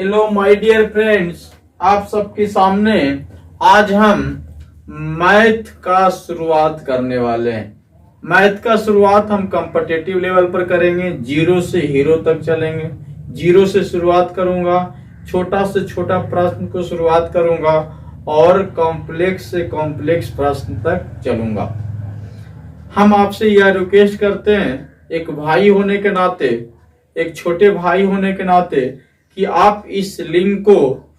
Hello my dear friends, आप सबके सामने आज हम मैथ का शुरुआत करने वाले हैं। मैथ का शुरुआत हम कॉम्पिटिटिव लेवल पर करेंगे, जीरो से हीरो तक चलेंगे। जीरो से शुरुआत करूंगा, छोटा से छोटा प्रश्न को शुरुआत करूंगा और कॉम्प्लेक्स से कॉम्प्लेक्स प्रश्न तक चलूंगा। हम आपसे यह रिक्वेस्ट करते हैं, एक भाई होने के नाते, एक छोटे भाई होने के नाते, कि आप इस लिंक को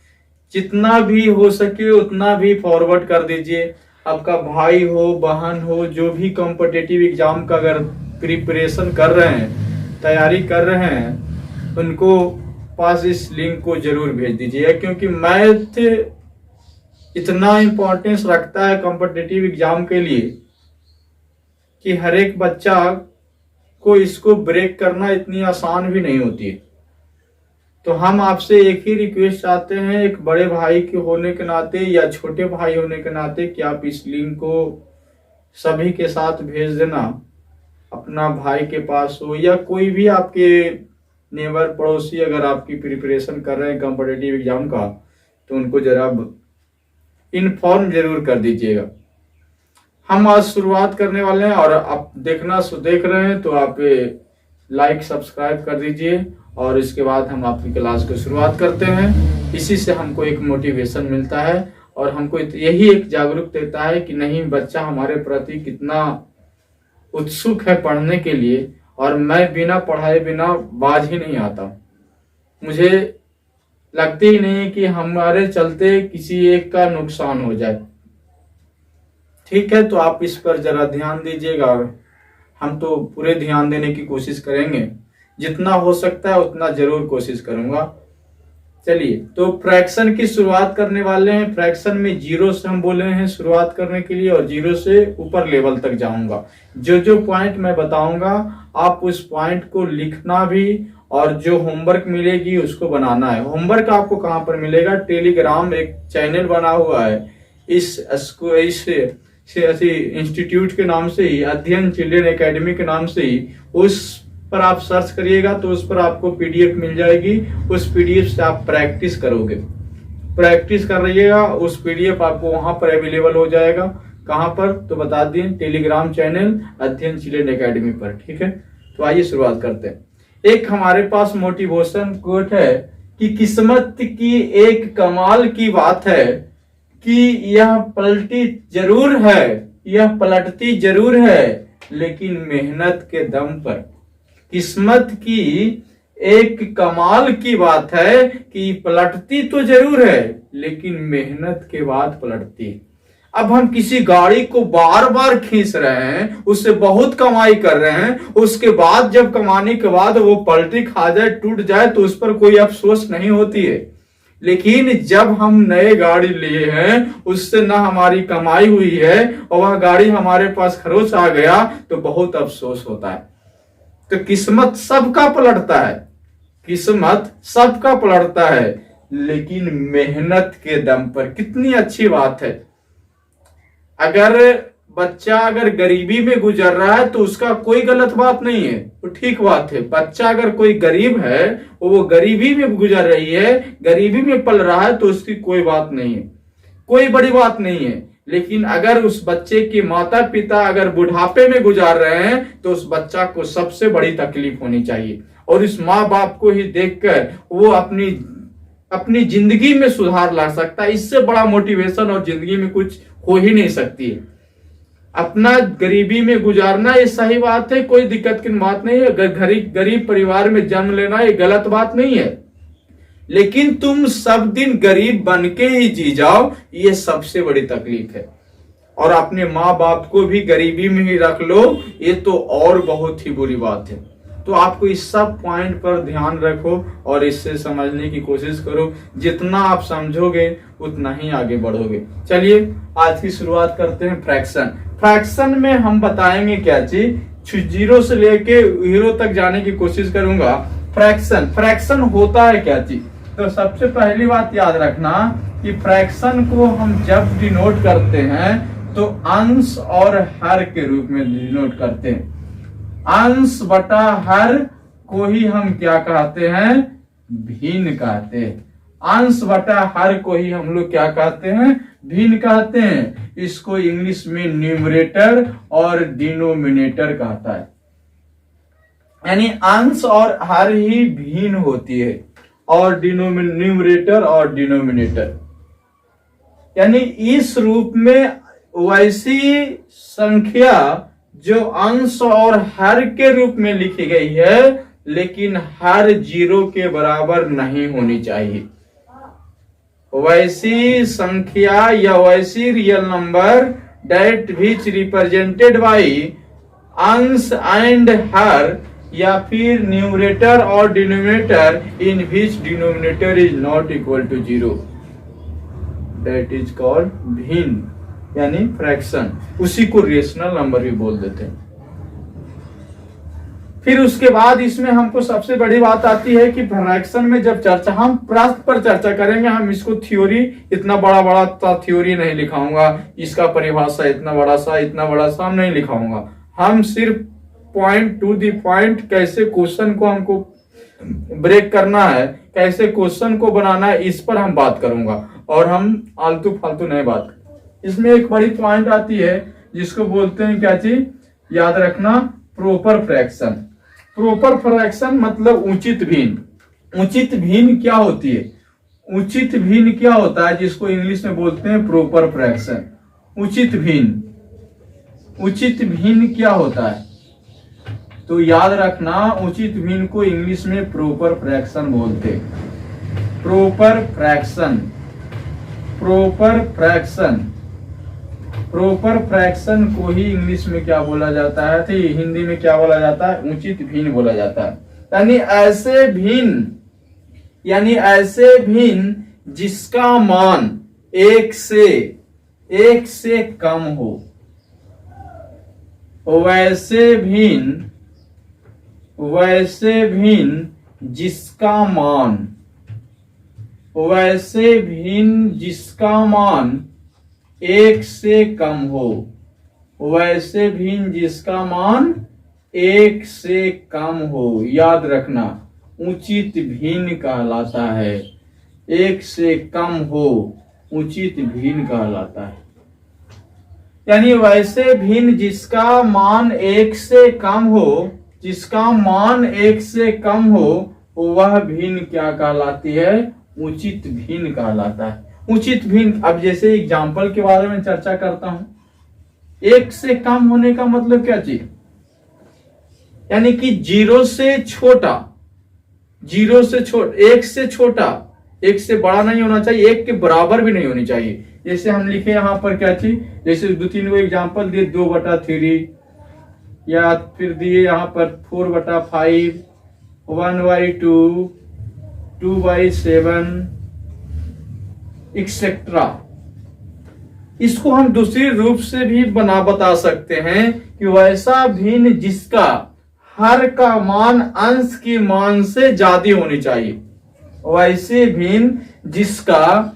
जितना भी हो सके उतना भी फॉरवर्ड कर दीजिए। आपका भाई हो, बहन हो, जो भी कॉम्पिटिटिव एग्जाम का अगर प्रिपरेशन कर रहे हैं, तैयारी कर रहे हैं, उनको पास इस लिंक को जरूर भेज दीजिए, क्योंकि मैथ इतना इम्पोर्टेंस रखता है कॉम्पिटिटिव एग्जाम के लिए कि हर एक बच्चा को इसको ब्रेक करना इतनी आसान भी नहीं होती है। तो हम आपसे एक ही रिक्वेस्ट चाहते हैं, एक बड़े भाई के होने के नाते या छोटे भाई होने के नाते, कि आप इस लिंक को सभी के साथ भेज देना। अपना भाई के पास हो या कोई भी आपके नेबर पड़ोसी अगर आपकी प्रिपरेशन कर रहे हैं कॉम्पिटिटिव एग्जाम का, तो उनको जरा इन्फॉर्म जरूर कर दीजिएगा। हम आज शुरुआत करने वाले हैं और आप देख रहे हैं तो आप लाइक सब्सक्राइब कर दीजिए और इसके बाद हम आपकी क्लास को शुरुआत करते हैं। इसी से हमको एक मोटिवेशन मिलता है और हमको यही एक जागरूक देता है कि नहीं, बच्चा हमारे प्रति कितना उत्सुक है पढ़ने के लिए। और मैं बिना पढ़ाए बिना बाज ही नहीं आता। मुझे लगती ही नहीं कि हमारे चलते किसी एक का नुकसान हो जाए। ठीक है, तो आप इस पर जरा ध्यान दीजिएगा। हम तो पूरे ध्यान देने की कोशिश करेंगे, जितना हो सकता है उतना जरूर कोशिश करूंगा। चलिए, तो फ्रैक्शन की शुरुआत करने वाले हैं। फ्रैक्शन में जीरो से हम बोले हैं शुरुआत करने के लिए और जीरो से ऊपर लेवल तक जाऊंगा। जो जो पॉइंट मैं बताऊंगा आप उस पॉइंट को लिखना भी और जो होमवर्क मिलेगी उसको बनाना है। होमवर्क आपको कहाँ पर मिलेगा? टेलीग्राम एक चैनल बना हुआ है इस इंस्टीट्यूट के नाम से ही, अध्ययन चिल्ड्रन एकेडमी के नाम से ही। उस पर आप सर्च करिएगा तो उस पर आपको पीडीएफ मिल जाएगी। उस पीडीएफ से आप प्रैक्टिस करोगे, प्रैक्टिस कर रहिएगा। उस पीडीएफ आपको वहां पर अवेलेबल हो जाएगा। कहां पर तो बता दिए, टेलीग्राम चैनल अध्ययन चिल्ड्रन एकेडमी पर। ठीक है, तो आइए शुरुआत करते हैं। एक हमारे पास मोटिवेशन कोट है कि किस्मत की एक कमाल की बात है कि यह पलटी जरूर है, यह पलटती जरूर है, लेकिन मेहनत के दम पर। किस्मत की एक कमाल की बात है कि पलटती तो जरूर है, लेकिन मेहनत के बाद पलटती है। अब हम किसी गाड़ी को बार बार खींच रहे हैं, उससे बहुत कमाई कर रहे हैं, उसके बाद जब कमाने के बाद वो पलटी खा जाए, टूट जाए, तो उस पर कोई अफसोस नहीं होती है। लेकिन जब हम नए गाड़ी लिए हैं, उससे ना हमारी कमाई हुई है और वह गाड़ी हमारे पास खरोच आ गया, तो बहुत अफसोस होता है। तो किस्मत सबका पलटता है, किस्मत सबका पलटता है, लेकिन मेहनत के दम पर। कितनी अच्छी बात है। अगर बच्चा अगर गरीबी में गुजर रहा है तो उसका कोई गलत बात नहीं है, वो ठीक बात है। बच्चा अगर कोई गरीब है, वो गरीबी में गुजर रही है, गरीबी में पल रहा है, तो उसकी कोई बात नहीं है, कोई बड़ी बात नहीं है। लेकिन अगर उस बच्चे के माता पिता अगर बुढ़ापे में गुजार रहे हैं, तो उस बच्चा को सबसे बड़ी तकलीफ होनी चाहिए। और इस माँ बाप को ही देखकर वो अपनी जिंदगी में सुधार ला सकता है। इससे बड़ा मोटिवेशन और जिंदगी में कुछ हो ही नहीं सकती है। अपना गरीबी में गुजारना ये सही बात है, कोई दिक्कत की बात नहीं है। गरीब परिवार में जन्म लेना ये गलत बात नहीं है, लेकिन तुम सब दिन गरीब बन के ही जी जाओ, ये सबसे बड़ी तकलीफ है। और अपने माँ बाप को भी गरीबी में ही रख लो, ये तो और बहुत ही बुरी बात है। तो आपको इस सब पॉइंट पर ध्यान रखो और इससे समझने की कोशिश करो। जितना आप समझोगे उतना ही आगे बढ़ोगे। चलिए, आज की शुरुआत करते हैं। फ्रैक्शन। फ्रैक्शन में हम बताएंगे क्या चीज, जीरो से लेके हीरो तक जाने की कोशिश करूंगा। फ्रैक्शन होता है क्या चीज? तो सबसे पहली बात याद रखना कि फ्रैक्शन को हम जब डिनोट करते हैं तो अंश और हर के रूप में डिनोट करते हैं। अंश बटा हर को ही हम क्या कहते हैं? भिन्न कहते हैं। अंश बटा हर को ही हम लोग क्या कहते हैं, भिन्न कहते हैं। इसको इंग्लिश में न्यूमरेटर और डिनोमिनेटर कहता है। यानी अंश और हर ही भिन्न होती है, और न्यूमरेटर और डिनोमिनेटर, यानी इस रूप में वैसी संख्या जो अंश और हर के रूप में लिखी गई है, लेकिन हर 0 के बराबर नहीं होनी चाहिए। वैसी संख्या या वैसी real number that which represented by अंश एंड हर, या फिर न्यूमरेटर और denominator in which denominator is not equal to 0, that is called भिन्न, यानी फ्रैक्शन। उसी को रेशनल नंबर भी बोल देते हैं। फिर उसके बाद इसमें हमको सबसे बड़ी बात आती है कि फ्रैक्शन में जब चर्चा, हम प्रश्न पर चर्चा करेंगे, हम इसको थ्योरी, इतना बड़ा बड़ा थ्योरी नहीं लिखाऊंगा, इसका परिभाषा इतना बड़ा सा हम नहीं लिखाऊंगा। हम सिर्फ पॉइंट टू दी पॉइंट, कैसे क्वेश्चन को हमको ब्रेक करना है, कैसे क्वेश्चन को बनाना है, इस पर हम बात करूंगा, और हम आलतू फालतू नहीं बात करेंगे। इसमें एक बड़ी पॉइंट आती है जिसको बोलते हैं, क्या चीज याद रखना, प्रॉपर फ्रैक्शन। प्रॉपर फ्रैक्शन मतलब उचित भिन्न। उचित भिन्न क्या होती है, उचित भिन्न क्या होता है, जिसको इंग्लिश में बोलते हैं प्रॉपर फ्रैक्शन। उचित भिन्न, उचित भिन्न क्या होता है, तो याद रखना, उचित भिन्न को इंग्लिश में प्रॉपर फ्रैक्शन बोलते हैं। Proper fraction, proper fraction, proper fraction को ही इंग्लिश में क्या बोला जाता है, तो हिंदी में क्या बोला जाता है, उचित भिन्न बोला जाता है। यानी ऐसे भिन्न, यानी ऐसे भिन्न जिसका मान एक से कम हो, वैसे भिन्न जिसका मान, वैसे भिन्न जिसका मान 1 से कम हो, वैसे भिन्न जिसका मान 1 से कम हो, याद रखना, उचित भिन्न कहलाता है। 1 से कम हो, उचित भिन्न कहलाता है। यानी वैसे भिन्न जिसका मान 1 से कम हो, जिसका मान 1 से कम हो, वह भिन्न क्या कहलाती है, उचित भिन्न कहलाता है। उचित भिन्न, अब जैसे एग्जाम्पल के बारे में चर्चा करता हूं, 1 से कम होने का मतलब क्या चीज, यानी कि 0 से छोटा, 1 से छोटा, 1 से बड़ा नहीं होना चाहिए, 1 के बराबर भी नहीं होनी चाहिए। जैसे हम लिखे यहाँ पर क्या चीज, जैसे 2-3 को एग्जाम्पल दिए, 2/3, या फिर दिए यहाँ पर 4/5, 1/2, 2/7 एक्सेट्रा। इसको हम दूसरी रूप से भी बता सकते हैं कि वैसा भिन्न जिसका हर का मान अंश के मान से ज्यादा होनी चाहिए। वैसे भिन्न जिसका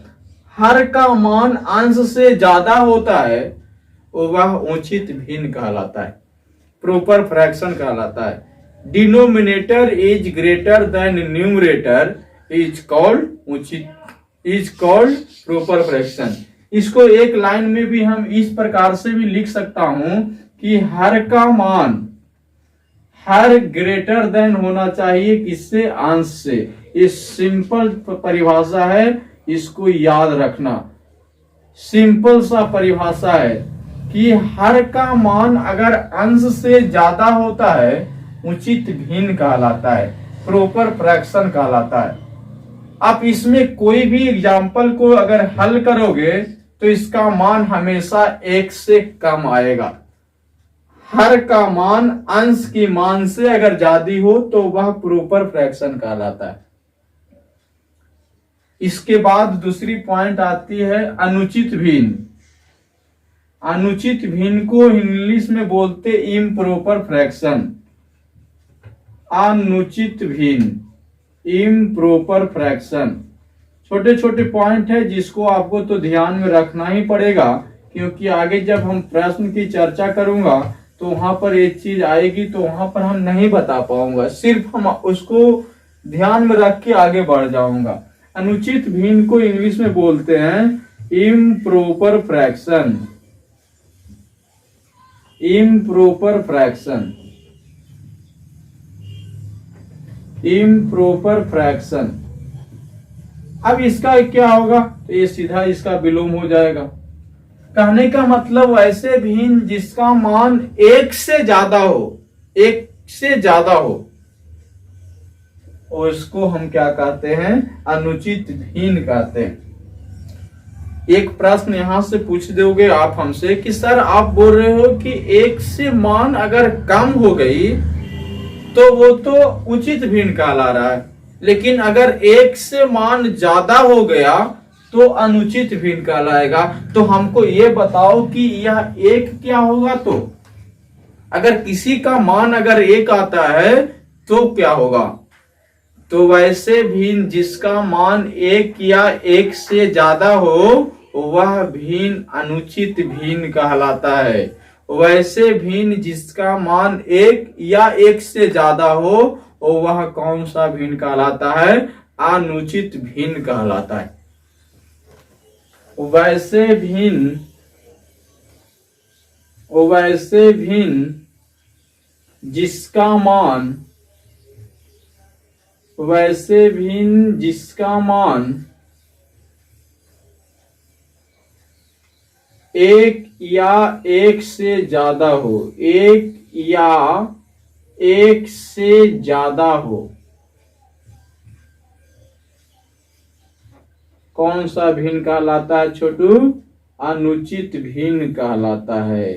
हर का मान अंश से ज्यादा होता है, वह उचित भिन्न कहलाता है, प्रॉपर फ्रैक्शन कहलाता है। Denominator is greater than numerator is called proper fraction. इसको एक लाइन में भी हम इस प्रकार से भी लिख सकता हूं कि हर का मान, हर ग्रेटर देन होना चाहिए किससे, अंश से। ये सिंपल परिभाषा है, इसको याद रखना। सिंपल सा परिभाषा है कि हर का मान अगर अंश से ज्यादा होता है, उचित भिन्न कहलाता है, प्रॉपर फ्रैक्शन कहलाता है। आप इसमें कोई भी एग्जाम्पल को अगर हल करोगे तो इसका मान हमेशा 1 से कम आएगा। हर का मान अंश की मान से अगर ज्यादा हो तो वह प्रॉपर फ्रैक्शन कहलाता है। इसके बाद दूसरी पॉइंट आती है अनुचित भिन्न। अनुचित भिन्न को इंग्लिश में बोलते इम्प्रॉपर फ्रैक्शन। अनुचित भिन्न, इम्प्रॉपर फ्रैक्शन। छोटे छोटे पॉइंट है जिसको आपको तो ध्यान में रखना ही पड़ेगा, क्योंकि आगे जब हम प्रश्न की चर्चा करूंगा तो वहां पर एक चीज आएगी तो वहां पर हम नहीं बता पाऊंगा, सिर्फ हम उसको ध्यान में रख के आगे बढ़ जाऊंगा। अनुचित भिन्न को इंग्लिश में बोलते हैं improper fraction. Improper fraction, improper fraction. अब इसका क्या होगा, तो ये सीधा इसका विलोम हो जाएगा। कहने का मतलब ऐसे भिन्न जिसका मान एक से ज्यादा हो, एक से ज्यादा हो, और इसको हम क्या कहते हैं, अनुचित भिन्न कहते हैं। एक प्रश्न यहां से पूछ दोगे आप हमसे कि सर आप बोल रहे हो कि एक से मान अगर कम हो गई तो वो तो उचित भिन्न कहला रहा है, लेकिन अगर एक से मान ज्यादा हो गया तो अनुचित भिन्न कहलाएगा। तो हमको ये बताओ कि यह एक क्या होगा। तो अगर किसी का मान अगर एक आता है तो क्या होगा, तो वैसे भिन्न जिसका मान एक या एक से ज्यादा हो वह भिन्न अनुचित भिन्न कहलाता है। वैसे भिन्न जिसका मान एक या एक से ज्यादा हो वह कौन सा भिन्न कहलाता है, अनुचित भिन्न कहलाता है। वैसे भिन्न जिसका मान, वैसे भिन्न जिसका मान एक या एक से ज्यादा हो, एक या एक से ज्यादा हो, कौन सा भिन्न कहलाता है छोटू, अनुचित भिन्न कहलाता है।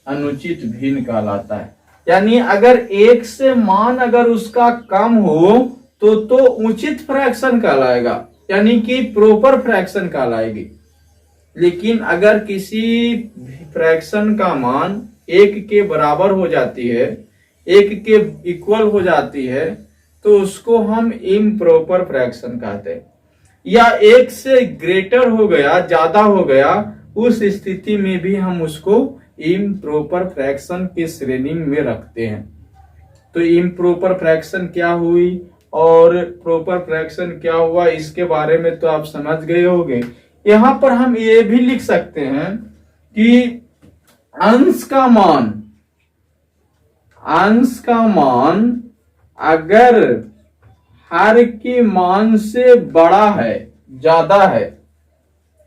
अनुचित भिन्न कहलाता है। यानी अगर एक से मान अगर उसका कम हो तो उचित फ्रैक्शन कहलाएगा, यानी कि प्रॉपर फ्रैक्शन कहलाएगी। लेकिन अगर किसी फ्रैक्शन का मान एक के बराबर हो जाती है, एक के इक्वल हो जाती है, तो उसको हम इम्प्रॉपर फ्रैक्शन कहते हैं। या एक से ग्रेटर हो गया, ज्यादा हो गया, उस स्थिति में भी हम उसको इम्प्रॉपर फ्रैक्शन की श्रेणी में रखते हैं। तो इम्प्रॉपर फ्रैक्शन क्या हुई और प्रॉपर फ्रैक्शन क्या हुआ, इसके बारे में तो आप समझ गए होंगे। यहां पर हम ये भी लिख सकते हैं कि अंश का मान अगर हर के मान से बड़ा है, ज्यादा है,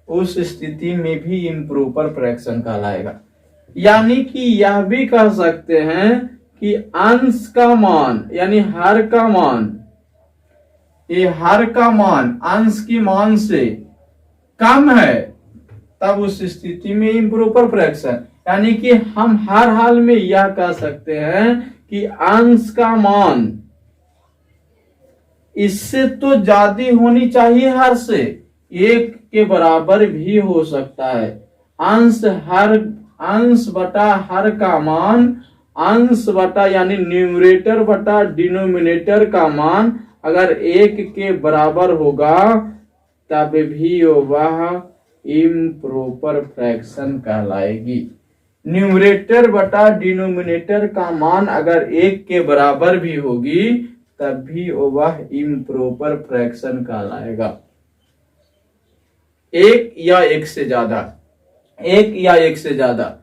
उस स्थिति में भी इम्प्रॉपर फ्रैक्शन कहलाएगा। यानी कि यह भी कह सकते हैं कि अंश का मान यानी हर का मान, ये हर का मान अंश की मान से कम है, तब उस स्थिति में इम्प्रॉपर फ्रैक्शन। यानी कि हम हर हाल में यह कह सकते हैं कि अंश का मान इससे तो ज्यादा होनी चाहिए, हर से एक के बराबर भी हो सकता है। अंश बटा हर का मान, अंश बटा यानी न्यूमरेटर बटा डिनोमिनेटर का मान अगर एक के बराबर होगा तब भी वह इम्प्रॉपर फ्रैक्शन कहलाएगी। न्यूमरेटर बटा डिनोमिनेटर का मान अगर एक के बराबर भी होगी तब भी वह इम्प्रॉपर फ्रैक्शन कहलाएगा। एक या एक से ज्यादा, एक या एक से ज्यादा।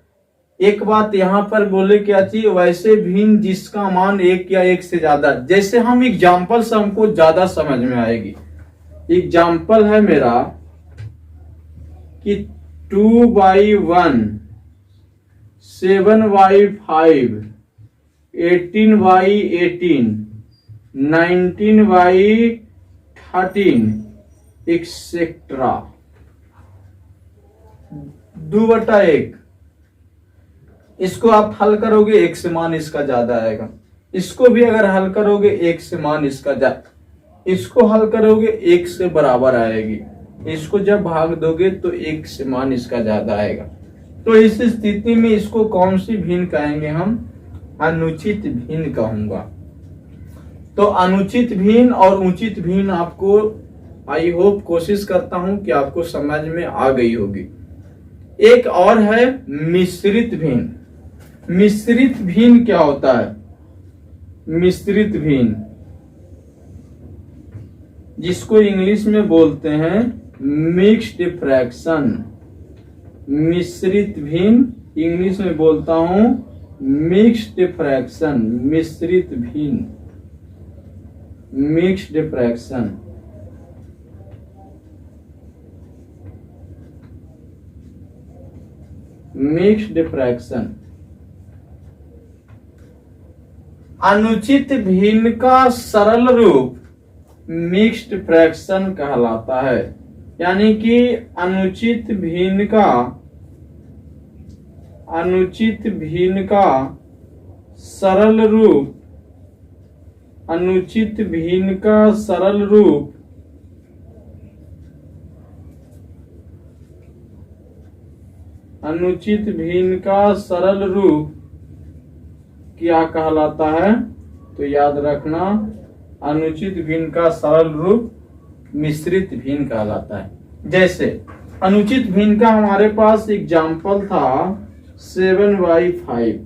एक बात यहां पर बोले क्या चाहिए, वैसे भिन्न जिसका मान एक या एक से ज्यादा। जैसे हम एग्जाम्पल से हमको ज्यादा समझ में आएगी। एग्जाम्पल है मेरा कि 2/1, 7/5, 18/18, 19/13 एक्सेट्रा 2/1। इसको आप हल करोगे एक से मान इसका ज्यादा आएगा। इसको भी अगर हल करोगे एक से मान इसका ज्यादा, इसको हल करोगे एक से बराबर आएगी। इसको जब भाग दोगे तो एक से मान इसका ज्यादा आएगा। तो इस स्थिति में इसको कौन सी भिन्न कहेंगे हम, अनुचित भिन्न कहूंगा। तो अनुचित भिन्न और उचित भिन्न आपको आई होप कोशिश करता हूं कि आपको समझ में आ गई होगी। एक और है मिश्रित भिन्न। मिश्रित भिन्न क्या होता है, मिश्रित भिन्न जिसको इंग्लिश में बोलते हैं मिक्स्ड फ्रैक्शन, मिश्रित भिन्न, इंग्लिश में बोलता हूं मिक्स्ड फ्रैक्शन, मिश्रित भिन्न, मिक्स्ड फ्रैक्शन। मिक्स्ड फ्रैक्शन अनुचित भिन्न का सरल रूप मिक्स्ड फ्रैक्शन कहलाता है। यानी कि अनुचित भिन्न का सरल रूप, अनुचित भिन्न का सरल रूप अनुचित भिन्न का सरल रूप क्या कहलाता है? तो याद रखना, अनुचित भिन्न का सरल रूप मिश्रित भिन्न कहलाता है। जैसे अनुचित भिन्न का हमारे पास एग्जाम्पल था 7/5।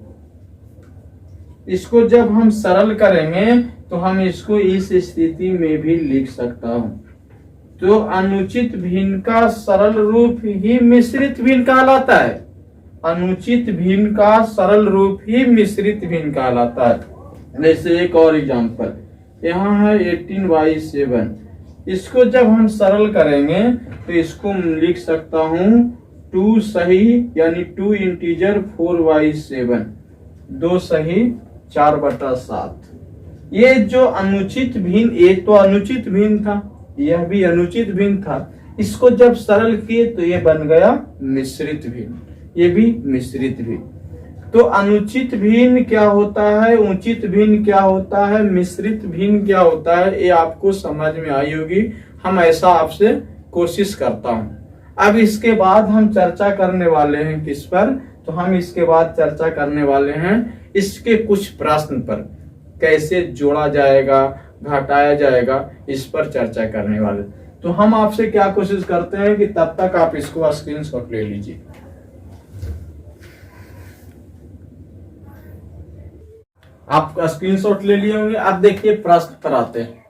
इसको जब हम सरल करेंगे तो हम इसको इस स्थिति में भी लिख सकता हूं। तो अनुचित भिन्न का सरल रूप ही मिश्रित भिन्न कहलाता है। अनुचित भिन्न का सरल रूप ही मिश्रित भिन्न कहलाता है। जैसे एक और एग्जांपल यहाँ है 18/7। इसको जब हम सरल करेंगे तो इसको लिख सकता हूं 2 सही यानी 2 इंटीजर 4/7, 2 सही 4/7। ये जो अनुचित भिन्न, एक तो अनुचित भिन्न था, यह भी अनुचित भिन्न था। इसको जब सरल किए तो ये बन गया मिश्रित भिन्न, ये भी मिश्रित भिन्न। तो अनुचित भिन्न क्या होता है, उचित भिन्न क्या होता है, मिश्रित भिन्न क्या होता है, ये आपको समझ में आई होगी। हम ऐसा आपसे कोशिश करता हूं। अब इसके बाद हम चर्चा करने वाले हैं किस पर? तो हम इसके बाद चर्चा करने वाले हैं इसके कुछ प्रश्न पर, कैसे जोड़ा जाएगा, घटाया जाएगा, इस पर चर्चा करने वाले। तो हम आपसे क्या कोशिश करते हैं कि तब तक आप इसको स्क्रीनशॉट ले लीजिए। आप स्क्रीनशॉट ले लिए होंगे। अब देखिए प्रश्न पर आते हैं,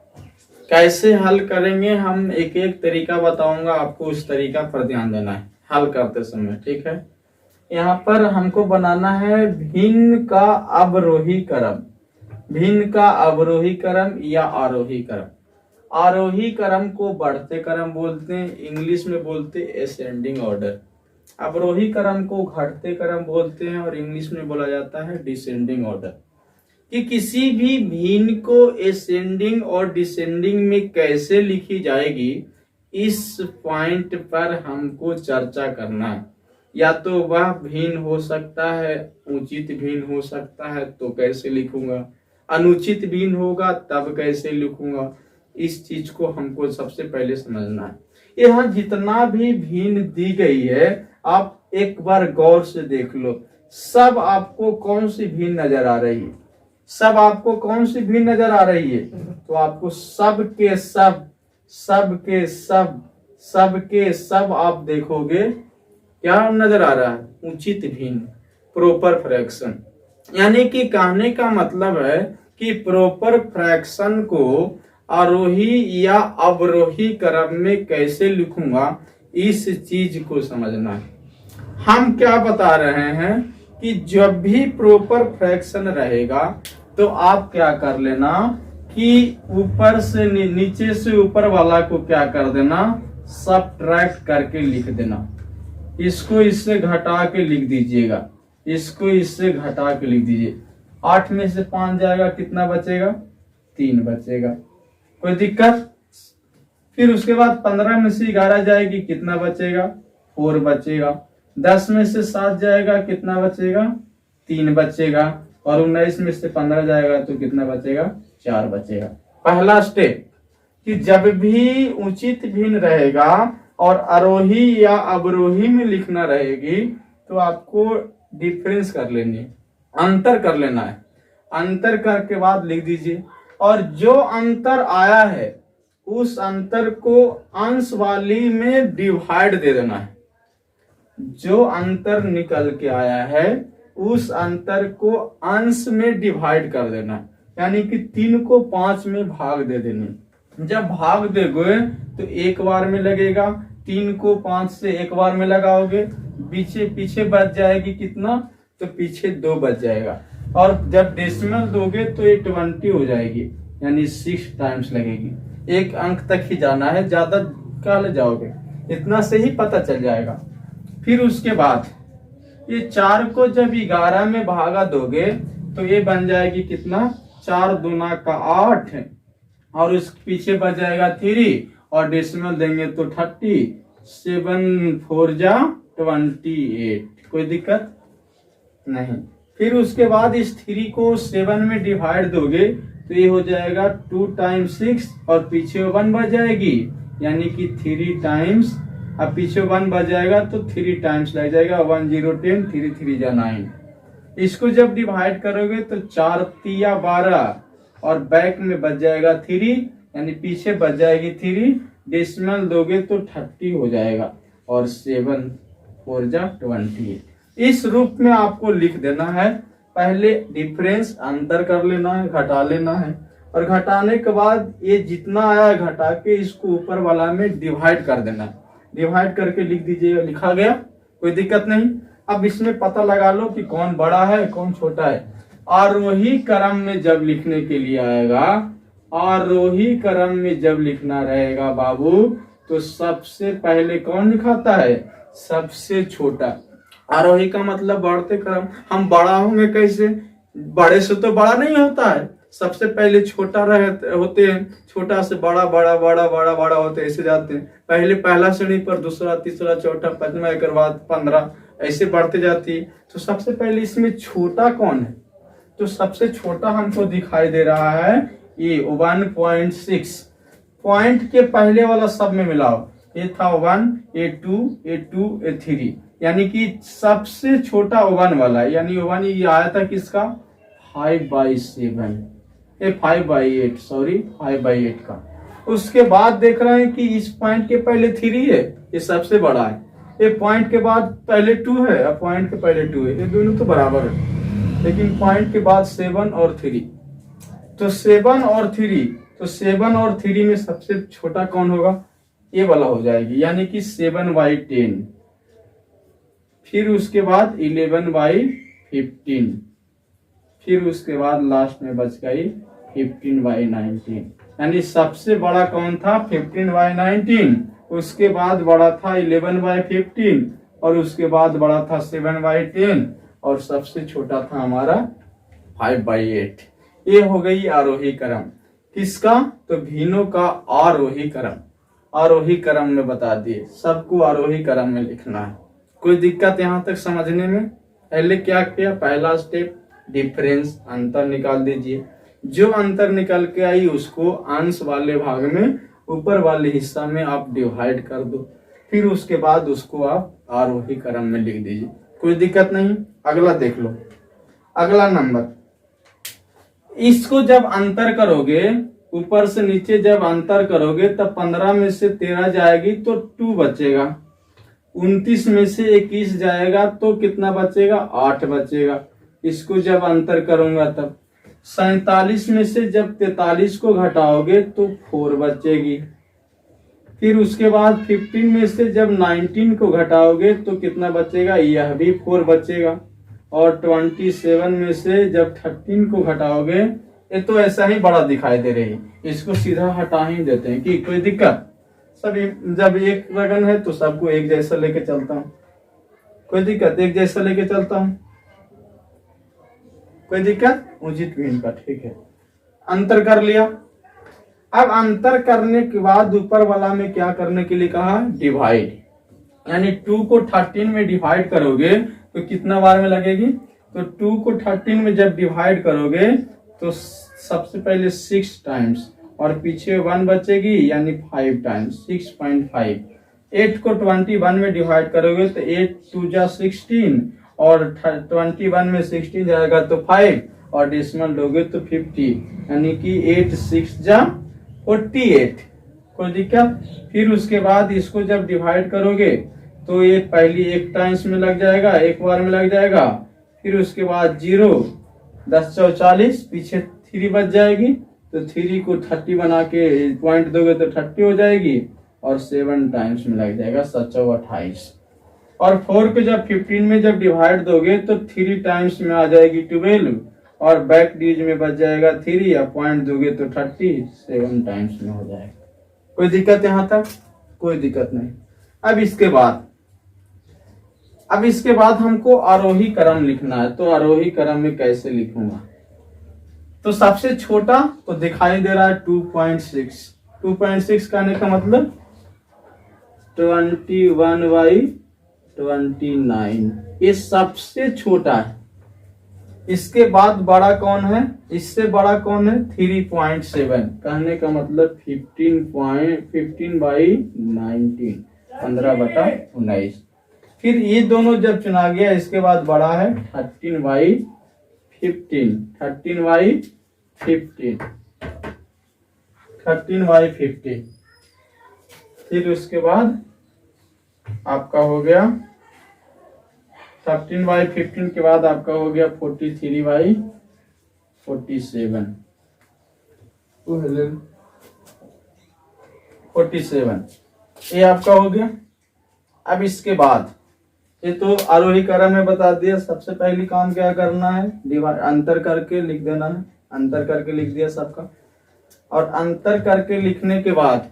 कैसे हल करेंगे हम। एक एक तरीका बताऊंगा आपको, उस तरीका पर ध्यान देना है हल करते समय, ठीक है। यहाँ पर हमको बनाना है भिन्न का अवरोही क्रम, भिन्न का अवरोही क्रम या आरोही क्रम। आरोही क्रम को बढ़ते क्रम बोलते हैं, इंग्लिश में बोलते हैं असेंडिंग ऑर्डर। अवरोही क्रम को घटते क्रम बोलते हैं और इंग्लिश में बोला जाता है डिसेंडिंग ऑर्डर। कि किसी भी भिन्न को असेंडिंग और डिसेंडिंग में कैसे लिखी जाएगी, इस पॉइंट पर हमको चर्चा करना है। या तो वह भिन्न हो सकता है, उचित भिन्न हो सकता है, तो कैसे लिखूंगा, अनुचित भिन्न होगा तब कैसे लिखूंगा, इस चीज को हमको सबसे पहले समझना है। यहाँ जितना भी भिन्न दी गई है आप एक बार गौर से देख लो, सब आपको कौन सी भिन्न नजर आ रही है? सब आपको कौन सी भिन्न नजर आ रही है? तो आपको सब के सब, सब के सब, सब के सब आप देखोगे क्या नजर आ रहा है? उचित भिन्न, प्रॉपर फ्रैक्शन। यानी कि कहने का मतलब है कि प्रॉपर फ्रैक्शन को आरोही या अवरोही क्रम में कैसे लिखूंगा, इस चीज को समझना है। हम क्या बता रहे हैं कि जब भी प्रॉपर फ्रैक्शन रहेगा तो आप क्या कर लेना कि ऊपर से नीचे से ऊपर वाला को क्या कर देना, सबट्रैक्ट करके लिख देना। इसको इससे घटा के लिख दीजिएगा, इसको इससे घटा के लिख दीजिए। 8 में से 5 जाएगा, कितना बचेगा? 3 बचेगा। कोई दिक्कत? फिर उसके बाद 15 में से 11 जाएगी, कितना बचेगा? 4 बचेगा। 10 में से 7 जाएगा, कितना बचेगा? 3 बचेगा। और 19 में से 15 जाएगा तो कितना बचेगा? 4 बचेगा। पहला स्टेप कि जब भी उचित भिन्न रहेगा और आरोही या अवरोही में लिखना रहेगी तो आपको डिफरेंस कर लेनी है, अंतर कर लेना है। अंतर करके बाद लिख दीजिए और जो अंतर आया है उस अंतर को अंश वाली में डिवाइड दे देना है। जो अंतर निकल के आया है उस अंतर को अंश में डिवाइड कर देना, यानी कि 3 को 5 में भाग दे देनी। जब भाग दोगे तो एक बार में लगेगा, 3 को 5 से एक बार में लगाओगे, पीछे पीछे बच जाएगी कितना, तो पीछे 2 बच जाएगा। और जब डेसिमल दोगे तो ये 20 हो जाएगी, यानी 6 टाइम्स लगेगी। एक अंक तक ही जाना है, ज्यादा कहाँ ले जाओगे, इतना से ही पता चल जाएगा। फिर उसके बाद ये 4 को जब 11 में भागा दोगे तो ये बन जाएगी कितना, 4 दूना का 8, और उस पीछे बच जाएगा 3, और डेसिमल देंगे तो 30, 7 4 जा 28। कोई दिक्कत नहीं। फिर उसके बाद इस 3 को 7 में डिवाइड दोगे तो ये हो जाएगा 2 टाइम्स 6, और पीछे 1 बच जाएगी, यानी कि 3 टाइम्स, अब पीछे 1 बच जाएगा तो 3 टाइम्स लग जाएगा, 1 0 10, 3 3 जा 9। इसको जब डिवाइड करोगे तो 4 3 12, और बैक में बच जाएगा 3, यानी पीछे बच जाएगी 3, डेसिमल दोगे तो 30 हो जाएगा, और 7 4 जा 20। इस रूप में आपको लिख देना है। पहले डिफरेंस अंतर कर लेना है, घटा लेना है, और घटाने के बाद ये जितना आया घटा के इसको ऊपर वाला में डिवाइड कर देना। डिवाइड करके लिख दीजिएगा, लिखा गया, कोई दिक्कत नहीं। अब इसमें पता लगा लो कि कौन बड़ा है कौन छोटा है। आरोही क्रम में जब लिखने के लिए आएगा, आरोही क्रम में जब लिखना रहेगा बाबू, तो सबसे पहले कौन लिखाता है, सबसे छोटा। आरोही का मतलब बढ़ते क्रम। हम बड़ा होंगे कैसे, बड़े से तो बड़ा नहीं होता है, सबसे पहले छोटा होते हैं, छोटा से बड़ा बड़ा बड़ा बड़ा बड़ा होते ऐसे जाते हैं। पहले पहला श्रेणी पर, दूसरा तीसरा चौथा पांचवा, एक बाद 15, ऐसे बढ़ते जाती है। तो सबसे पहले इसमें छोटा कौन है, तो सबसे छोटा हमको दिखाई दे रहा है ये 1.6। पॉइंट के पहले वाला सब में मिलाओ, ये था 1, ये 2, ये 2, ये 3, यानी कि सबसे छोटा 1 वाला, यानी 1 ये आया था किसका, 5/7, ये 5/8, सॉरी 5/8 का। उसके बाद देख रहे हैं कि इस पॉइंट के पहले 3 है, ये सबसे बड़ा है। ये पॉइंट के बाद पहले 2 है, और पॉइंट के पहले 2 है, ये दोनों तो बराबर है, लेकिन पॉइंट के बाद 7 और 3, तो 7 और 3, तो 7 और 3 में सबसे छोटा कौन होगा, ये वाला हो जाएगी, यानी कि 7/10। फिर उसके बाद 11/15, फिर उसके बाद लास्ट में बच गई 15/19, यानी सबसे बड़ा कौन था, 15/19, उसके बाद बड़ा था 11/15, और उसके बाद बड़ा था 7/10, और सबसे छोटा था हमारा 5/8। ये हो गई आरोही क्रम। किसका, तो भीनों का आरोही क्रम। आरोही क्रम में बता दिए, सबको आरोही क्रम में लिखना है। कोई दिक्कत यहाँ तक समझने में। पहले क्या किया, पहला स्टेप डिफरेंस, अंतर निकाल दीजिए। जो अंतर निकल के आई उसको अंश वाले भाग में ऊपर वाले हिस्सा में आप डिवाइड कर दो, फिर उसके बाद उसको आप आरोही क्रम में लिख दीजिए, कोई दिक्कत नहीं। अगला देख लो, अगला नंबर, इसको जब अंतर करोगे, ऊपर से नीचे जब अंतर करोगे तब 15 में से 13 जाएगी तो 2 बचेगा, 29 में से 21 जाएगा तो कितना बचेगा, 8 बचेगा। इसको जब अंतर करूंगा तब 47 में से जब 43 को घटाओगे तो 4 बचेगी। फिर उसके बाद 15 में से जब 19 को घटाओगे तो कितना बचेगा, यह भी 4 बचेगा। और 27 में से जब 13 को घटाओगे, ये तो ऐसा ही बड़ा दिखाई दे रही, इसको सीधा हटा ही देते हैं कि कोई दिक्कत। सब जब एक लगन है तो सबको एक जैसा लेके चलता हूँ, कोई दिक्कत, एक जैसा लेके चलता हूँ, कोई दिक्कत, उचित भी इनका, ठीक है। अंतर कर लिया। अब अंतर करने के बाद ऊपर वाला में क्या करने के लिए कहा, डिवाइड, यानी 2 को 13 में डिवाइड करोगे तो कितना बार में लगेगी, तो 2 को 13 में जब डिवाइड करोगे तो सबसे पहले 6 टाइम्स, और पीछे 1 बचेगी, यानी 5 टाइम्स, 6.5। 8 को 21 में डिवाइड करोगे तो 8 2 जा 16, और 21 में 16 जाएगा तो 5, और डेसिमल लोगे तो 50, यानी कि 8 6 जा 48, कोई दिक्कत। फिर उसके बाद इसको जब डिवाइड करोगे तो ये पहली 1 टाइम्स में लग जाएगा, एक बार में लग जाएगा। फिर उसके बाद 0, 10 चौ 40, पीछे 3 बच जाएगी तो 3 को 30 बना के पॉइंट दोगे तो 30 हो जाएगी और 7 टाइम्स में लग जाएगा 728। और 4 को जब 15 में जब डिवाइड दोगे तो 3 टाइम्स में आ जाएगी 12 और बैक डीज में बच जाएगा 3 या पॉइंट दोगे तो 37 टाइम्स में हो जाएगा। कोई दिक्कत यहाँ तक? कोई दिक्कत नहीं। अब इसके बाद हमको आरोही क्रम लिखना है। तो आरोही क्रम में कैसे लिखूंगा? तो सबसे छोटा तो दिखाई दे रहा है 2.6। 2.6 कहने का मतलब 21/29, ये सबसे छोटा है। इसके बाद बड़ा कौन है? इससे बड़ा कौन है? 3.7 कहने का मतलब 15/19, 15/19। फिर ये दोनों जब चुना गया, इसके बाद बड़ा है 13/15, 13/15। फिर उसके बाद आपका हो गया 13/15 के बाद आपका हो गया 43/47, 47 ये आपका हो गया। अब इसके बाद ये तो आरोही क्रम में बता दिया। सबसे पहली काम क्या करना है? डिवाइड, अंतर करके लिख देना है। अंतर करके लिख दिया सबका। और अंतर करके लिखने के बाद,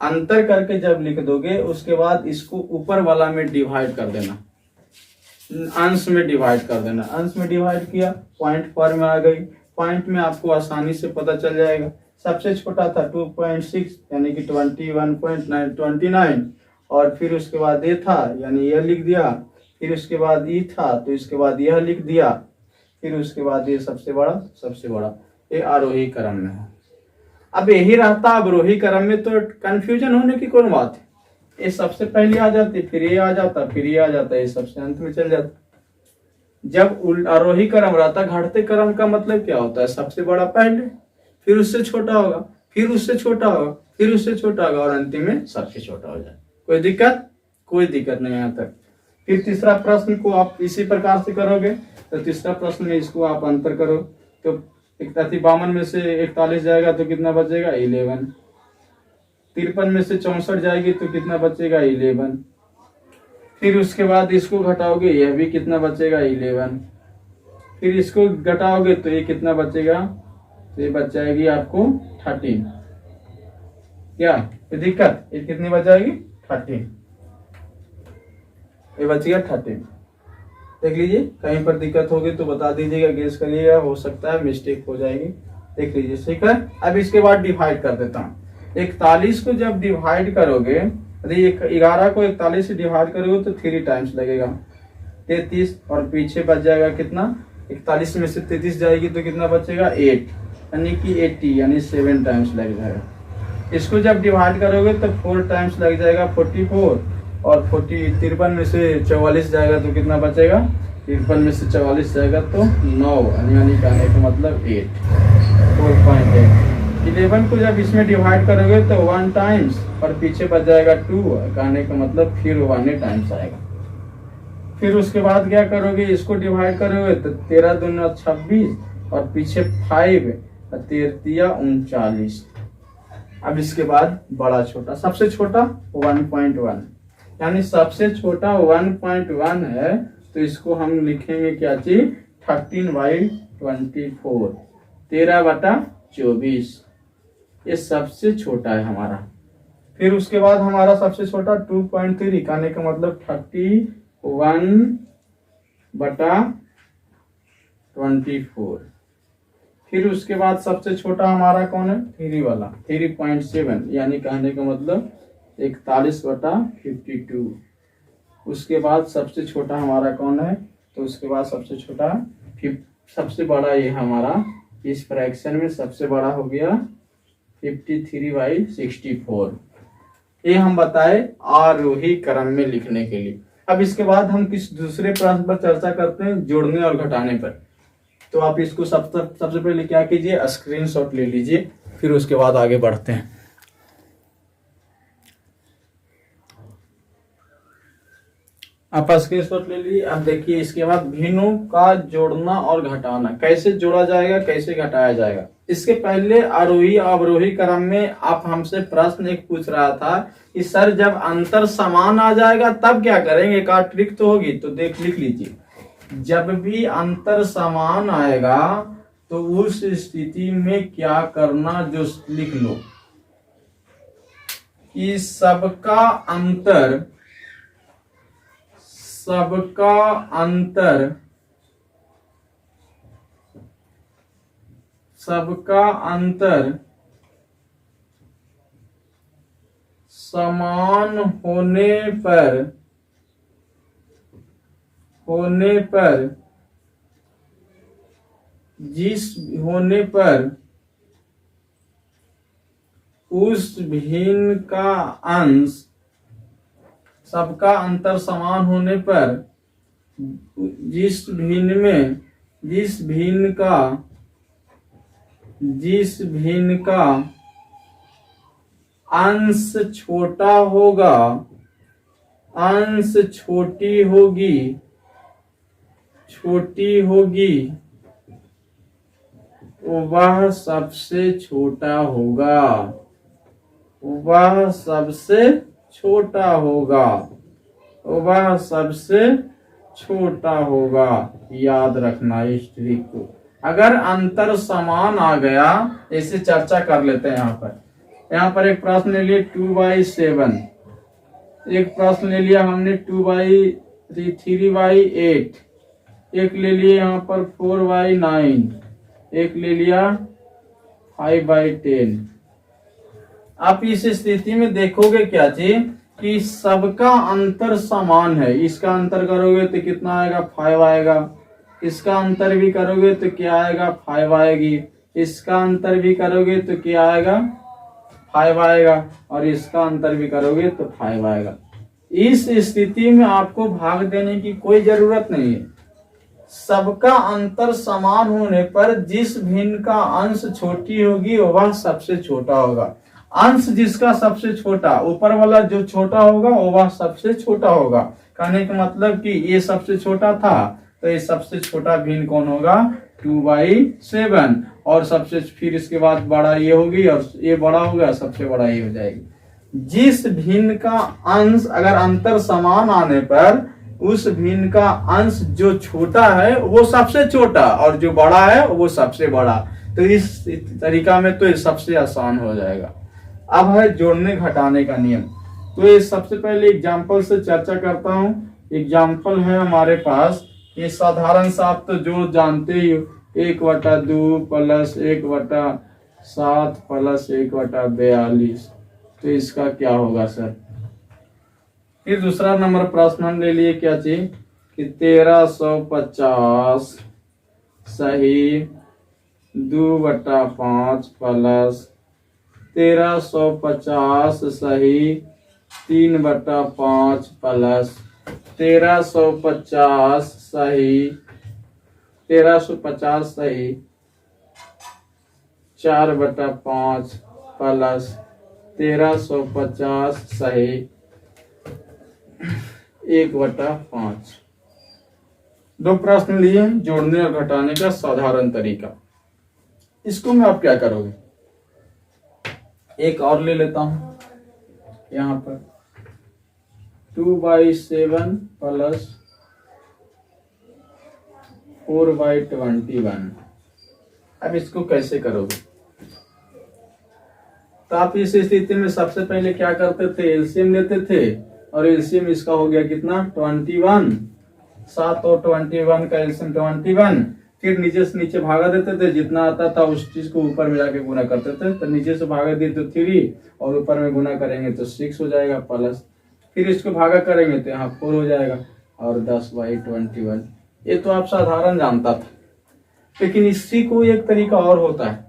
अंतर करके जब लिख दोगे उसके बाद इसको ऊपर वाला में डिवाइड कर देना, अंश में डिवाइड कर देना। अंश में डिवाइड किया, पॉइंट फॉर्म में आ गई। पॉइंट में आपको आसानी से पता चल जाएगा। सबसे छोटा था 2.6 यानी कि 21.29 और फिर उसके बाद ये था यानी यह लिख दिया। फिर उसके बाद ये था तो इसके बाद यह लिख दिया। फिर उसके बाद ये सबसे बड़ा ये आरोही क्रम में है। अब यही रहता अवरोही क्रम में, तो कंफ्यूजन होने की कौन बात है? ये सबसे पहले आ जाती, फिर ये आ जाता, फिर ये आ जाता, ये सबसे अंत में चल जाता। जब आरोही क्रम रहता, घटते क्रम का मतलब क्या होता है? सबसे बड़ा पहले, फिर उससे छोटा होगा, फिर उससे छोटा होगा, फिर उससे छोटा होगा और अंतिम में सबसे छोटा हो जाए। कोई दिक्कत? कोई दिक्कत नहीं यहाँ तक। फिर तीसरा प्रश्न को आप इसी प्रकार से करोगे। तो तीसरा प्रश्न में इसको आप अंतर करो तो 52 में से 41 जाएगा तो कितना बचेगा? 11। 53 में से 64 जाएगी तो कितना बचेगा? 11। फिर उसके बाद इसको घटाओगे, यह भी कितना बचेगा? 11। फिर इसको घटाओगे तो ये कितना बचेगा? तो ये बच जाएगी आपको 13। क्या ये दिक्कत? ये कितनी बच जाएगी? 13। ये बचेगा 13। देख लीजिए, कहीं पर दिक्कत होगी तो बता दीजिएगा, गेस करिएगा, हो सकता है मिस्टेक हो जाएगी। देख लीजिए, ठीक है। अब इसके बाद डिवाइड कर देता हूँ। 41 को जब डिवाइड करोगे, यदि 11 को 41 से डिवाइड करोगे तो 3 टाइम्स लगेगा, 33 और पीछे बच जाएगा कितना? 41 में से 33 जाएगी तो कितना बचेगा? 8 यानी कि 80 यानी 7 टाइम्स लग जाएगा। इसको जब डिवाइड करोगे तो 4 टाइम्स लग जाएगा, 44 और 53 में से 44 जाएगा तो कितना बचेगा? 53 में से 44 जाएगा तो 9 यानी कहने का मतलब 8, 4.8। 11 को जब इसमें डिवाइड करोगे तो 1 टाइम्स और पीछे बच जाएगा 2, कहने का मतलब फिर 1 टाइम्स आएगा। फिर उसके बाद क्या करोगे? इसको डिवाइड करोगे तो 13 दूनी 26 और पीछे 5, 13 39। अब इसके बाद बड़ा छोटा, सबसे छोटा 1.1 यानी सबसे छोटा 1.1 है तो इसको हम लिखेंगे क्या चीज? 13/24, 13/24। ये सबसे छोटा है हमारा। फिर उसके बाद हमारा सबसे छोटा 2.3 कहने का मतलब 31/24। फिर उसके बाद सबसे छोटा हमारा कौन है? 3 वाला 3.7 यानी कहने का मतलब 41/52। उसके बाद सबसे छोटा हमारा कौन है? तो उसके बाद सबसे छोटा सबसे बड़ा ये हमारा इस फ्रैक्शन में सबसे बड़ा हो गया 53/64। ये हम बताए आरोही क्रम में लिखने के लिए। अब इसके बाद हम किस दूसरे प्रश्न पर चर्चा करते हैं, जोड़ने और घटाने पर। तो आप इसको सबसे पहले क्या कीजिए? स्क्रीनशॉट ले लीजिए, फिर उसके बाद आगे बढ़ते हैं। आप स्क्रीनशॉट ले लीजिए। अब देखिए इसके बाद भिन्नों का जोड़ना और घटाना, कैसे जोड़ा जाएगा, कैसे घटाया जाएगा। इसके पहले आरोही अवरोही क्रम में आप हमसे प्रश्न एक पूछ रहा था कि सर जब अंतर समान आ जाएगा तब क्या करेंगे, एक आध ट्रिक तो होगी, तो लिख लीजिए। जब भी अंतर समान आएगा तो उस स्थिति में क्या करना, जो लिख लो कि सबका अंतर समान होने पर उस भिन्न का अंश, सबका अंतर समान होने पर जिस भिन्न का अंश छोटा होगा, अंश छोटी होगी वह सबसे छोटा होगा। याद रखना इस ट्रिक को। अगर अंतर समान आ गया, इसे चर्चा कर लेते हैं। यहाँ पर एक प्रश्न ले लिया 2/7, एक प्रश्न ले लिया हमने 3/8, एक ले लिया यहाँ पर 4/9, एक ले लिया 5/10। आप इस स्थिति में देखोगे क्या चीज कि सबका अंतर समान है। इसका अंतर करोगे तो कितना आएगा, 5 आएगा। इसका अंतर भी करोगे तो क्या आएगा, 5 आएगी। इसका अंतर भी करोगे तो क्या आएगा, 5 आएगा। और इसका अंतर भी करोगे तो 5 आएगा। इस स्थिति में आपको भाग देने की कोई जरूरत नहीं है। सबका अंतर समान होने पर जिस भिन्न का अंश छोटी होगी वह सबसे छोटा होगा। अंश जिसका सबसे छोटा, ऊपर वाला जो छोटा होगा वह सबसे छोटा होगा। कहने का मतलब कि ये सबसे छोटा था तो ये सबसे छोटा भिन्न कौन होगा, 2/7। और सबसे फिर इसके बाद बड़ा ये होगी और ये बड़ा होगा, सबसे बड़ा ये हो जाएगी। जिस भिन्न का अंश, अगर अंतर समान आने पर उस भिन्न का अंश जो छोटा है वो सबसे छोटा और जो बड़ा है वो सबसे बड़ा। तो इस तरीका में तो ये सबसे आसान हो जाएगा। अब है जोड़ने घटाने का नियम। तो ये सबसे पहले एग्जाम्पल से चर्चा करता हूं। एग्जाम्पल है हमारे पास, ये साधारण सा आप तो जो जानते ही हो, 1/2 + 1/7 + 1/42। तो इसका क्या होगा सर। फिर दूसरा नंबर प्रश्न हम ले लिए क्या चीज कि 1350 सही 2/5 + 1350 सही 3/5 + 1350 सही 4/5 + 1350 सही 1/5। दो प्रश्न लिए जोड़ने और घटाने का साधारण तरीका। इसको मैं आप क्या करोगे, एक और ले लेता हूं। यहां पर 2/7 + 4/21। अब इसको कैसे करोगे, तो आप इस स्थिति में सबसे पहले क्या करते थे, एलसीएम लेते थे। और एलसीएम इसका हो गया कितना, 21। 7 और 21 का एलसीएम 21। फिर नीचे से नीचे भागा देते थे, जितना आता था उस चीज को ऊपर में जाके गुना करते थे। तो नीचे से भागा दिए तो 3 और ऊपर में गुना करेंगे तो 6 हो जाएगा प्लस। फिर इसको भागा करेंगे तो यहाँ 4 हो जाएगा और 10/21। ये तो आप साधारण जानता था, लेकिन इसी को एक तरीका और होता है।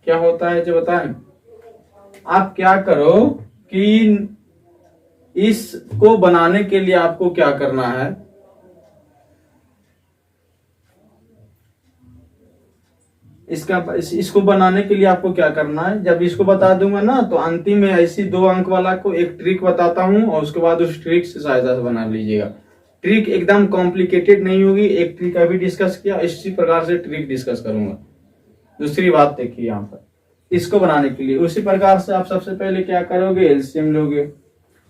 क्या होता है जो बताएं। आप क्या करो कि इसको बनाने के लिए आपको क्या करना है, इसको बनाने के लिए आपको क्या करना है, जब इसको बता दूंगा ना तो अंतिम में ऐसी 2 अंक वाला को एक ट्रिक बताता हूं और उसके बाद उस ट्रिक से सहायता से बना लीजिएगा। ट्रिक एकदम कॉम्प्लिकेटेड नहीं होगी, एक ट्रिक अभी डिस्कस किया, इसी प्रकार से ट्रिक डिस्कस करूंगा। दूसरी बात देखिए यहाँ पर, इसको बनाने के लिए उसी प्रकार से आप सबसे पहले क्या करोगे, एलसीएम लोगे।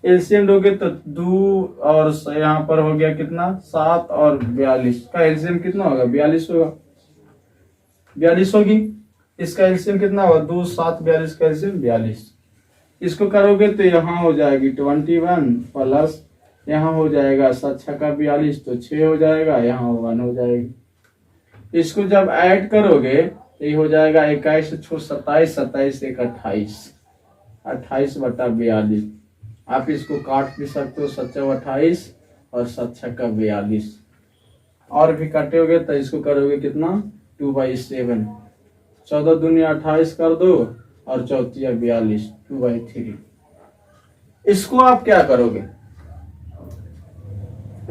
एलसीएम लोगे तो 2 और यहाँ पर हो गया कितना, 7 और 42 का एलसीएम कितना होगा, 42 होगा, 42 होगी। इसका एलसीएम कितना होगा, 2 7 42 का एलसीएम 42। इसको करोगे तो यहाँ हो जाएगी 21 प्लस यहाँ हो जाएगा 7 6 का 42 तो 6 हो जाएगा, यहाँ 1 हो जाएगी। इसको जब ऐड करोगे तो ये हो जाएगा 21 6 27 27 1 28 28 बटा 42। आप इसको काट भी सकते हो, 7 28 और 7 6 का 42 और भी काटोगे तो इसको करोगे कितना 2/7, 14 दूनी 28 कर दो और 4 42 2/3। इसको आप क्या करोगे,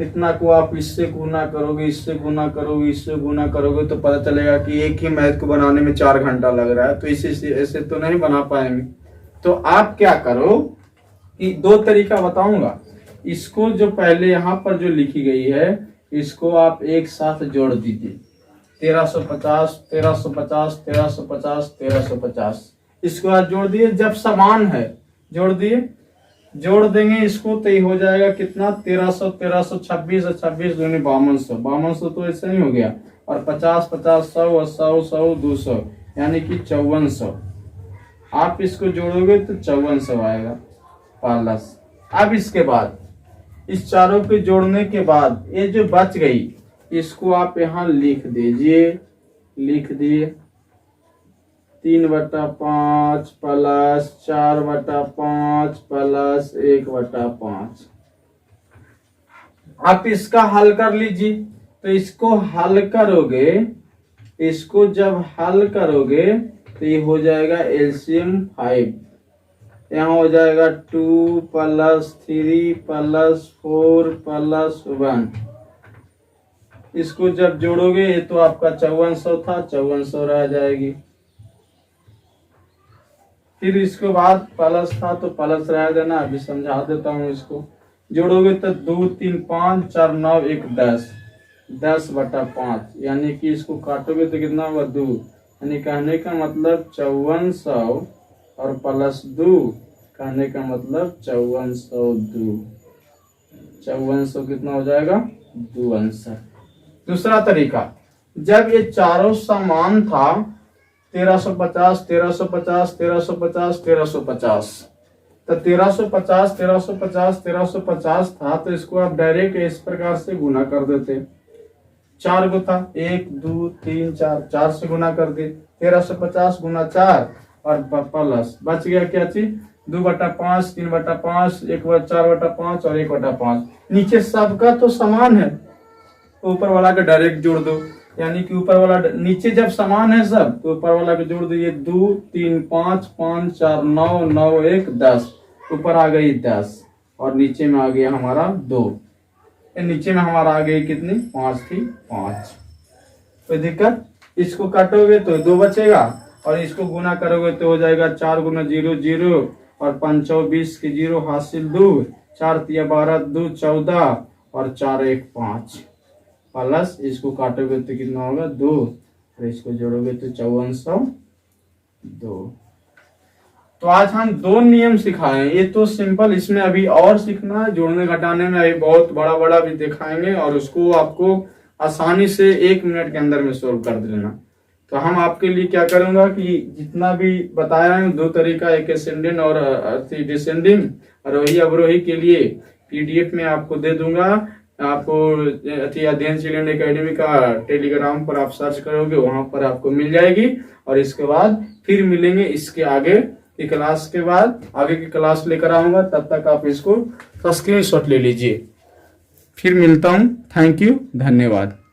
इतना को आप इससे गुना करोगे, इससे गुना करोगे, इससे गुना करोगे तो पता चलेगा कि एक ही मैथ को बनाने में 4 घंटा लग रहा है, तो इसे ऐसे तो नहीं बना पाएंगे। तो आप क्या करो कि 2 तरीका बताऊंगा। इसको जो पहले यहाँ पर जो लिखी गई है इसको आप एक साथ जोड़ दीजिए, 1350 1350 1350 1350 इसको आप जोड़ दिए, जब समान है जोड़ दिए, जोड़ देंगे इसको तो ये हो जाएगा कितना 1300 1300 26 और 26 दूनी 5200, 5200 तो ऐसे ही हो गया, और 50 50 100 100 100 200 यानी कि 5400। आप इसको जोड़ोगे तो 5400 आएगा प्लस। अब इसके बाद इस चारों के जोड़ने के बाद ये जो बच गई इसको आप यहाँ लिख दीजिए, लिख दिए 3/5 प्लस 4/5 प्लस 1/5। आप इसका हल कर लीजिए, तो इसको हल करोगे, इसको जब हल करोगे तो ये हो जाएगा एलसीएम 5, यहाँ हो जाएगा 2 प्लस 3 प्लस 4 प्लस 1। इसको जब जोड़ोगे ये तो आपका 5400 था, 5400 रह जाएगी। फिर इसके बाद प्लस था तो प्लस रह देना, अभी समझा देता हूँ। इसको जोड़ोगे तो 2 3 5 4 9 1 10 10/5 यानी कि इसको काटोगे तो कितना होगा 2, यानी कहने का मतलब 5400 और प्लस 2 कहने का मतलब 5402, 5400 कितना हो जाएगा 2 आंसर। दूसरा तरीका, जब ये चारों समान था 1350 1350 1350 1350 तो 1350 1350 1350 था तो इसको आप डायरेक्ट इस प्रकार से गुना कर देते, 4 गो था 1 2 3 4 4 से गुना कर दे, 1350 गुना 4 और प्लस बच गया क्या चीज 2/5 3/5 4/5 और 1/5। नीचे सबका तो समान है, ऊपर वाला का डायरेक्ट जोड़ दो, यानी कि ऊपर वाला नीचे जब समान है सब तो ऊपर वाला को जोड़ दीजिए 2 3 5 5 4 9 9 1 10, ऊपर आ गई 10 और नीचे में आ गया हमारा 2, नीचे में हमारा आ गई कितनी 5 थी 5। कोई दिक्कत, इसको काटोगे तो 2 बचेगा और इसको गुना करोगे तो हो जाएगा 4 गुना 0 0 और 5 20 के 0 हासिल 2, 4 3 12 2 14 और 4 1 5 प्लस इसको काटोगे तो कितना होगा 2 और इसको जोड़ोगे तो 5402। तो आज हम 2 नियम सिखाए, ये तो सिंपल, इसमें अभी और सीखना है, जोड़ने घटाने में अभी बहुत बड़ा बड़ा भी दिखाएंगे और उसको आपको आसानी से 1 मिनट के अंदर में सोल्व कर देना। तो हम आपके लिए क्या करूंगा कि जितना भी बताया है 2 तरीका, एक असेंडिंग और डिसेंडिंग आरोही अवरोही के लिए पीडीएफ में आपको दे दूंगा। आपको अध्ययन चिल्ड्रन एकेडमी का टेलीग्राम पर आप सर्च करोगे, वहां पर आपको मिल जाएगी। और इसके बाद फिर मिलेंगे, इसके आगे की क्लास के बाद आगे की क्लास लेकर आऊंगा, तब तक आप इसको स्क्रीनशॉट ले लीजिए। फिर मिलता हूं, थैंक यू, धन्यवाद।